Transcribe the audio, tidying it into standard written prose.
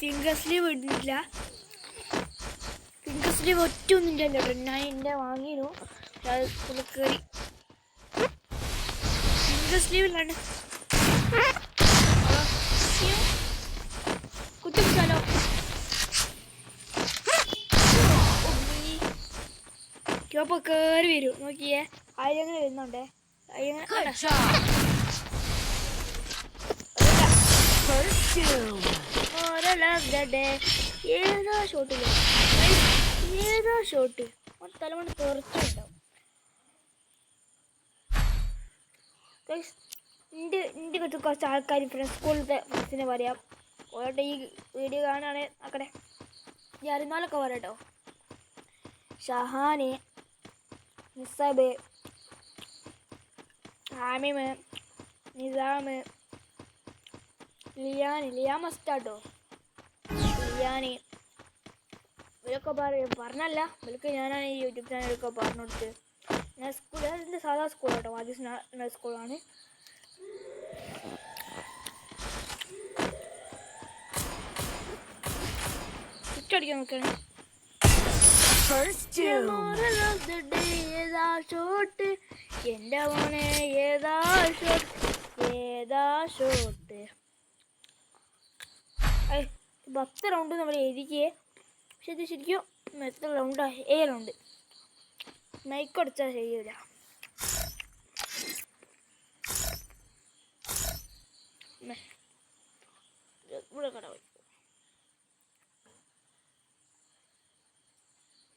Finger sleeve ഇടുന്നില്ല. Finger sleeve ഒറ്റൊന്നും ഇല്ലല്ലോ. ഞാൻ എൻ്റെ വാങ്ങിയിരുന്നു. അത് ഫുള്ള് കയറി. ഫിംഗർ സ്ലീവിലാണ് കുത്തിപ്പിടിച്ചാലോ. അപ്പോൾ കയറി വരും. നോക്കിയേ, അയങ്ങനെ വരുന്നുണ്ടേ. ഏതാ ഷോട്ടില്ല, ഏതാ ഷോട്ട് തലമണി തെറിച്ചുണ്ടാവും. എൻ്റെ കുറച്ച് ആൾക്കാർ സ്കൂളിലത്തെ ഫ്രണ്ട്സിനെ പറയാം. ഓരോട്ടെ ഈ വീഡിയോ കാണുകയാണെങ്കിൽ നോക്കട്ടെ, ഈ അറിയുന്നാലൊക്കെ പറയാട്ടോ. ഷഹാന്, നിസാബ്, ആമിമ്, നിസാമ്, ലിയാൻ മസ്റ്റാട്ടോ. ലിയാന് ഇവരൊക്കെ പറഞ്ഞല്ല, ഇവർക്ക് ഞാനാണ് ഈ യൂട്യൂബ് ചാനലൊക്കെ പറഞ്ഞു കൊടുത്ത്. ഞാൻ എൻ്റെ സാധാ സ്കൂളാട്ടോ, ആദ്യം സ്കൂളാണ്. ചുറ്റടിക്കാൻ നോക്കുകയാണ്. ഏതാ ഷോട്ട് എൻ്റെ മോനെ, ഏതാ ഷോട്ട്, ഏതാ ഷോട്ട്. 10 റൗണ്ട് നമ്മൾ എഴുതിക്കേ. പക്ഷെ ഇത് ശരിക്കും എത്ര റൗണ്ടാ? 7 റൗണ്ട്. മൈക്കടിച്ചാൽ ശരിയില്ല. ഇവിടെ കട പോയി.